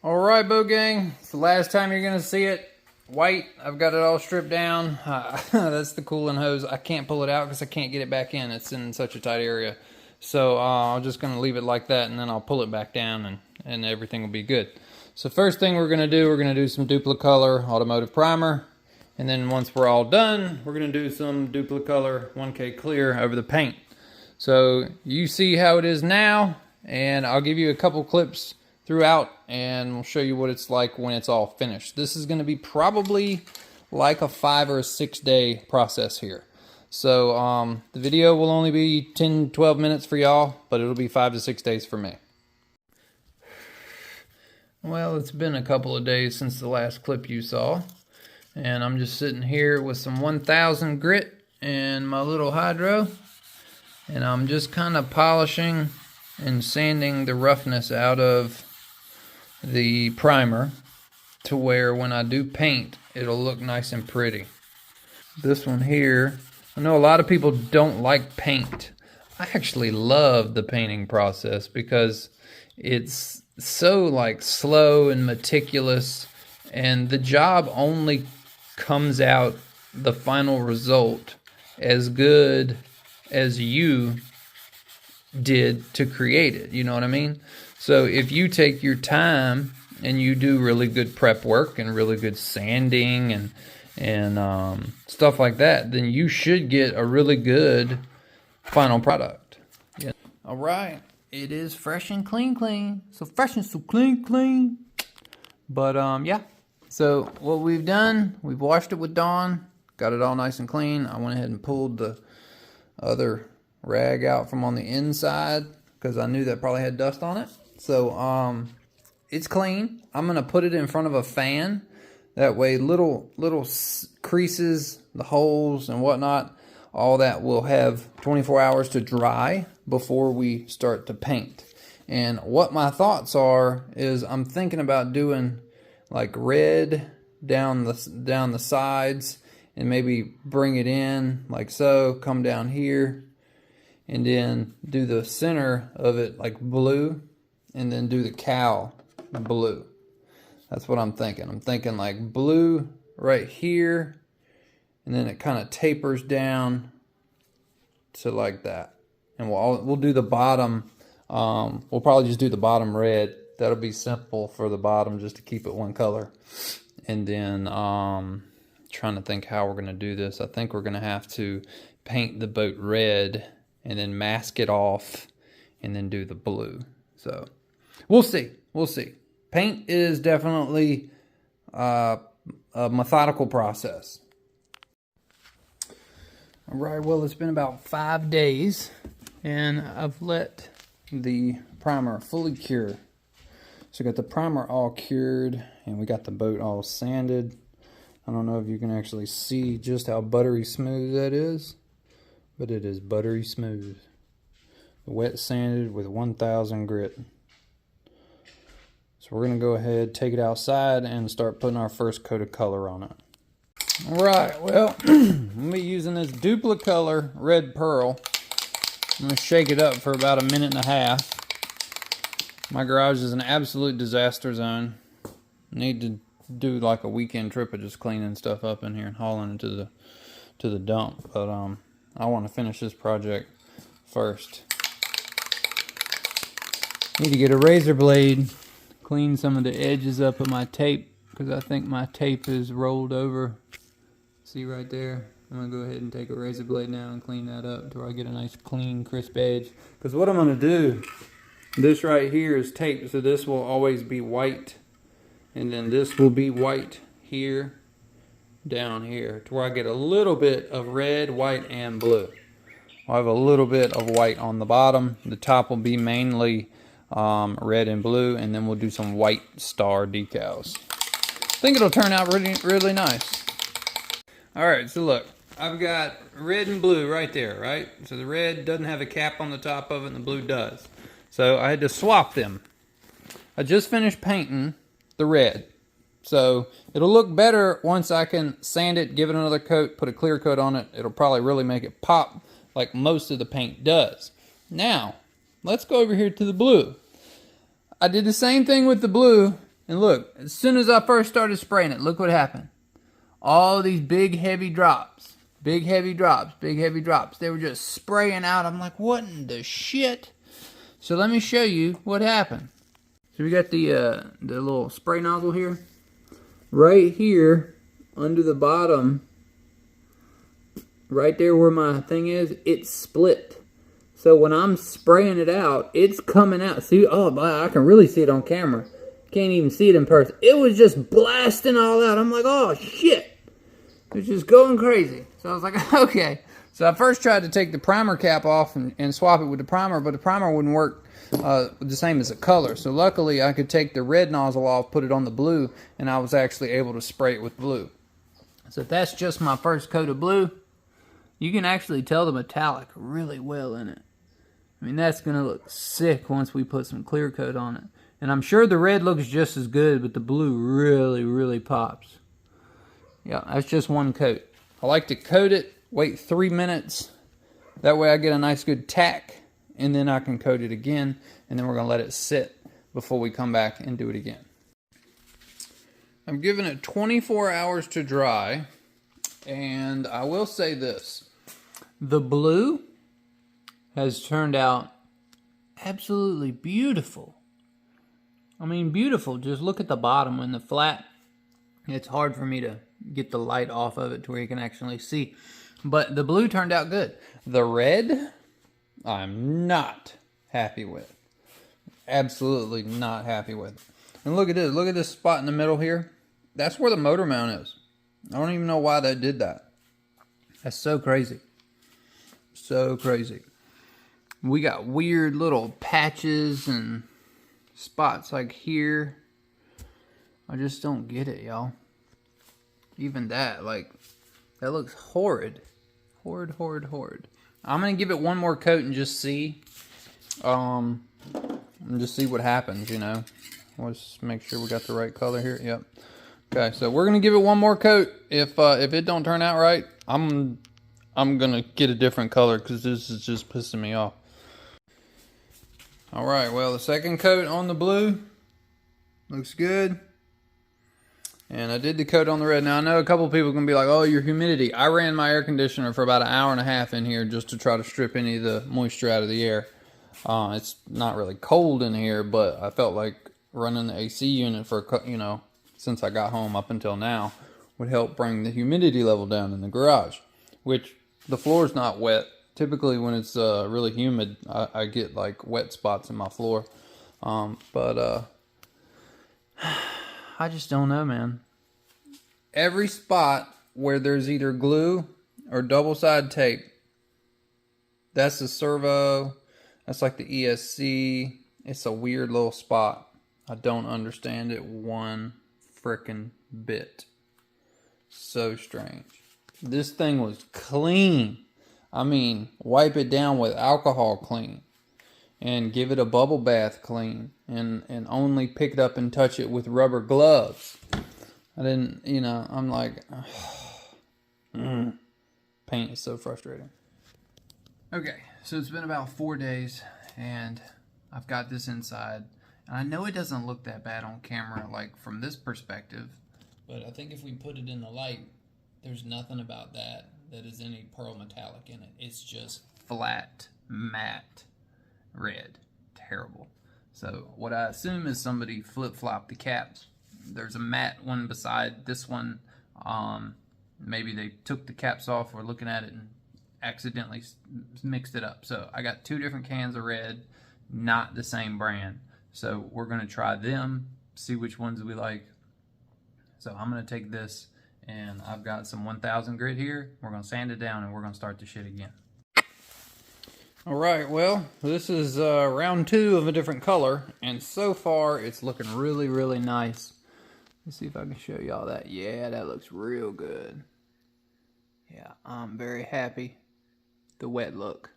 All right, boat gang, it's the last time you're gonna see it. White, I've got it all stripped down. That's the cooling hose. I can't pull it out because I can't get it back in. It's in such a tight area. So I'm just gonna leave it like that, and then I'll pull it back down and everything will be good. So first thing we're gonna do some Duplicolor automotive primer. And then once we're all done, we're gonna do some Duplicolor 1K clear over the paint. So you see how it is now, and I'll give you a couple clips throughout and we'll show you what it's like when it's all finished. This is going to be probably like a 5 or 6 day process here. So the video will only be 10-12 minutes for y'all, but it'll be 5 to 6 days for me. Well, it's been a couple of days since the last clip you saw, and I'm just sitting here with some 1000 grit and my little hydro, and I'm just kind of polishing and sanding the roughness out of the primer to where when I do paint, it'll look nice and pretty. This one here, I know a lot of people don't like paint. I actually love the painting process because it's so like slow and meticulous, and the job only comes out, the final result, as good as you did to create it. You know what I mean? So if you take your time and you do really good prep work and really good sanding and stuff like that, then you should get a really good final product. Yeah. All right, it is fresh and clean. So fresh and so clean. But yeah. So what we've done, we've washed it with Dawn, got it all nice and clean. I went ahead and pulled the other rag out from on the inside because I knew that probably had dust on it. So it's clean. I'm gonna put it in front of a fan. That way little creases, the holes and whatnot, all that will have 24 hours to dry before we start to paint. And what my thoughts are is I'm thinking about doing like red down the sides, and maybe bring it in like so, come down here, and then do the center of it like blue, and then do the cowl blue. That's what I'm thinking. I'm thinking like blue right here, and then it kind of tapers down to like that. And we'll do the bottom. We'll probably just do the bottom red. That'll be simple for the bottom, just to keep it one color. And then trying to think how we're gonna do this. I think we're gonna have to paint the boat red and then mask it off and then do the blue. So we'll see. Paint is definitely a methodical process. All right, well, it's been about 5 days and I've let the primer fully cure. So we got the primer all cured and we got the boat all sanded. I don't know if you can actually see just how buttery smooth that is, but it is buttery smooth. Wet sanded with 1000 grit. So we're gonna go ahead, take it outside and start putting our first coat of color on it. All right, well, I'm gonna be using this Duplicolor Red Pearl. I'm gonna shake it up for about a minute and a half. My garage is an absolute disaster zone. Need to do like a weekend trip of just cleaning stuff up in here and hauling it to the dump. But I want to finish this project first. Need to get a razor blade, clean some of the edges up of my tape, because I think my tape is rolled over. See right there? I'm going to go ahead and take a razor blade now and clean that up to where I get a nice clean crisp edge. Because what I'm going to do, this right here is tape, so this will always be white. And then this will be white here, down here, to where I get a little bit of red, white, and blue. I'll have a little bit of white on the bottom. The top will be mainly red and blue, and then we'll do some white star decals. I think it'll turn out really nice. Alright, so look, I've got red and blue right there, right? So the red doesn't have a cap on the top of it, and the blue does. So I had to swap them. I just finished painting the red. So it'll look better once I can sand it, give it another coat, put a clear coat on it. It'll probably really make it pop like most of the paint does. Now, let's go over here to the blue. I did the same thing with the blue, And look, as soon as I first started spraying it, look what happened. All these big heavy drops. Big heavy drops. Big heavy drops. They were just spraying out. I'm like, what in the shit? So let me show you what happened. So we got the little spray nozzle here. Right here, under the bottom, right there where my thing is, it's split. So when I'm spraying it out, it's coming out. See, oh, I can really see it on camera. Can't even see it in person. It was just blasting all out. I'm like, oh, shit. It was just going crazy. So I was like, okay. So I first tried to take the primer cap off and swap it with the primer, but the primer wouldn't work the same as the color. So luckily I could take the red nozzle off, put it on the blue, and I was actually able to spray it with blue. So that's just my first coat of blue. You can actually tell the metallic really well in it. I mean, that's going to look sick once we put some clear coat on it. And I'm sure the red looks just as good, but the blue really, really pops. Yeah, that's just one coat. I like to coat it, wait 3 minutes. That way I get a nice good tack, and then I can coat it again, and then we're going to let it sit before we come back and do it again. I'm giving it 24 hours to dry, and I will say this. The blue has turned out absolutely beautiful. I mean, beautiful. Just look at the bottom and the flat. It's hard for me to get the light off of it to where you can actually see. But the blue turned out good. The red, I'm not happy with. Absolutely not happy with. And look at this. Look at this spot in the middle here. That's where the motor mount is. I don't even know why they did that. That's so crazy. So crazy. We got weird little patches and spots like here. I just don't get it, y'all. Even that, like, that looks horrid. Horrid, horrid, horrid. I'm going to give it one more coat and just see. And just see what happens, you know. Let's make sure we got the right color here. Yep. Okay, so we're going to give it one more coat. If it don't turn out right, I'm going to get a different color because this is just pissing me off. All right, well, the second coat on the blue looks good. And I did the coat on the red. Now, I know a couple people are going to be like, oh, your humidity. I ran my air conditioner for about an hour and a half in here just to try to strip any of the moisture out of the air. It's not really cold in here, but I felt like running the AC unit for, you know, since I got home up until now would help bring the humidity level down in the garage, which the floor is not wet. Typically when it's really humid, I get like wet spots in my floor. But I just don't know, man. Every spot where there's either glue or double-sided tape, that's the servo, that's like the ESC. It's a weird little spot. I don't understand it one frickin' bit. So strange. This thing was clean. I mean, wipe it down with alcohol clean. And give it a bubble bath clean. And only pick it up and touch it with rubber gloves. I didn't, you know, I'm like, paint is so frustrating. Okay, so it's been about 4 days, and I've got this inside. And I know it doesn't look that bad on camera, like from this perspective. But I think if we put it in the light, there's nothing about that is any pearl metallic in it. It's just flat, matte, red. Terrible. So what I assume is somebody flip-flopped the caps. There's a matte one beside this one. Maybe they took the caps off or looking at it and accidentally mixed it up. So I got 2 different cans of red, not the same brand. So we're going to try them, see which ones we like. So I'm going to take this, and I've got some 1000 grit here. We're going to sand it down, and we're going to start the shit again. All right, well, this is round 2 of a different color, and so far it's looking really, really nice. Let's see if I can show y'all that. Yeah, that looks real good. Yeah, I'm very happy. The wet look.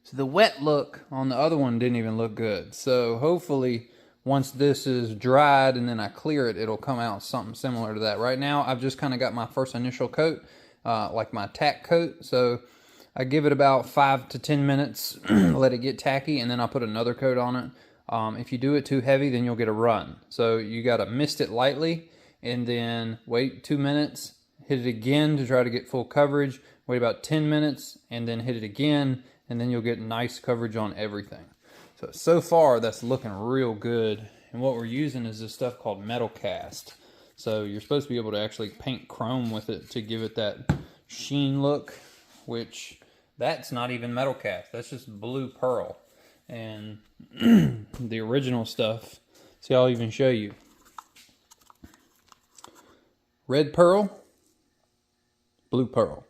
So the wet look on the other one didn't even look good. So hopefully once this is dried and then I clear it, it'll come out something similar to that. Right now, I've just kind of got my first initial coat, like my tack coat. So I give it about 5 to 10 minutes, let it get tacky, and then I'll put another coat on it. If you do it too heavy, then you'll get a run. So you got to mist it lightly and then wait 2 minutes, hit it again to try to get full coverage, wait about 10 minutes and then hit it again, and then you'll get nice coverage on everything. So far that's looking real good. And what we're using is this stuff called metal cast. So you're supposed to be able to actually paint chrome with it to give it that sheen look, which that's not even metal cast. That's just blue pearl. And the original stuff, see, I'll even show you. Red pearl, blue pearl.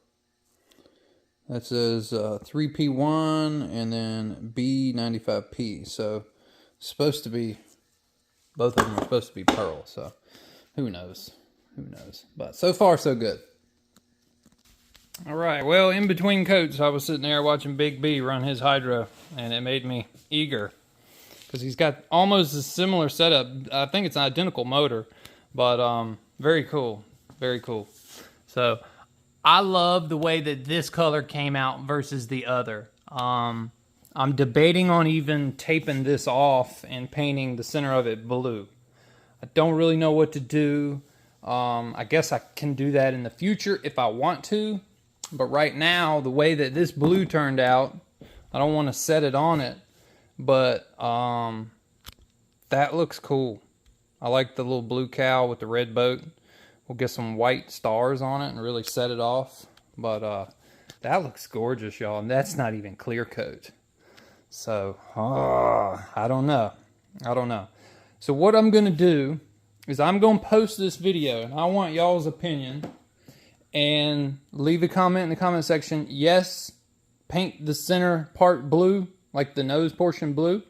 That says 3P1 and then B95P. So it's supposed to be, both of them are supposed to be pearl. So who knows? Who knows? But so far, so good. All right, well, in between coats, I was sitting there watching Big B run his hydro, and it made me eager because he's got almost a similar setup. I think it's an identical motor, but very cool, very cool. So I love the way that this color came out versus the other. I'm debating on even taping this off and painting the center of it blue. I don't really know what to do. I guess I can do that in the future if I want to. But right now, the way that this blue turned out, I don't want to set it on it. But that looks cool. I like the little blue cow with the red boat. We'll get some white stars on it and really set it off. But that looks gorgeous, y'all. And that's not even clear coat. So, I don't know. I don't know. So what I'm going to do is I'm going to post this video. And I want y'all's opinion. And leave a comment in the comment section. Yes, paint the center part blue, like the nose portion blue.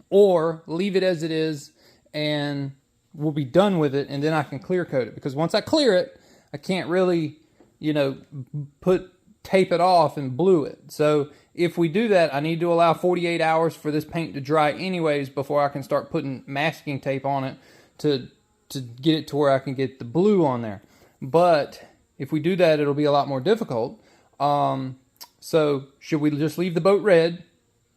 Or leave it as it is and we'll be done with it, and then I can clear coat it. Because once I clear it, I can't really, you know, tape it off and blue it. So if we do that, I need to allow 48 hours for this paint to dry anyways before I can start putting masking tape on it to get it to where I can get the blue on there. But if we do that, it'll be a lot more difficult. So should we just leave the boat red,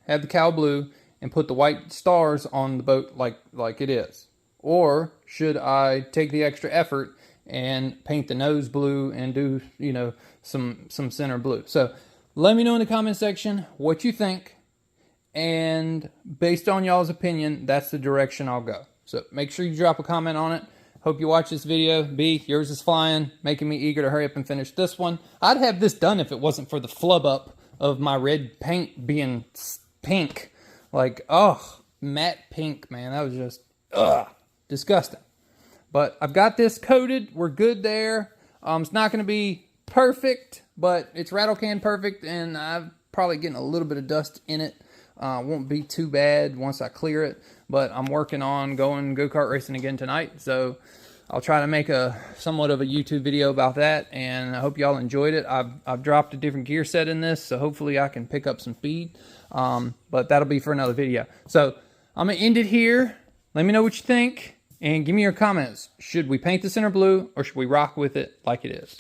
have the cow blue, and put the white stars on the boat like it is? Or should I take the extra effort and paint the nose blue and do, you know, some center blue? So let me know in the comment section what you think. And based on y'all's opinion, that's the direction I'll go. So make sure you drop a comment on it. Hope you watch this video. B, yours is flying, making me eager to hurry up and finish this one. I'd have this done if it wasn't for the flub up of my red paint being pink. Like, oh, matte pink, man. That was just, disgusting. But I've got this coated. We're good there. It's not going to be perfect, but it's rattle can perfect, and I'm probably getting a little bit of dust in it. Won't be too bad once I clear it, but I'm working on going go-kart racing again tonight, so I'll try to make somewhat of a YouTube video about that, and I hope y'all enjoyed it. I've dropped a different gear set in this, so hopefully I can pick up some speed, but that'll be for another video. So I'm going to end it here. Let me know what you think, and give me your comments. Should we paint the center blue, or should we rock with it like it is?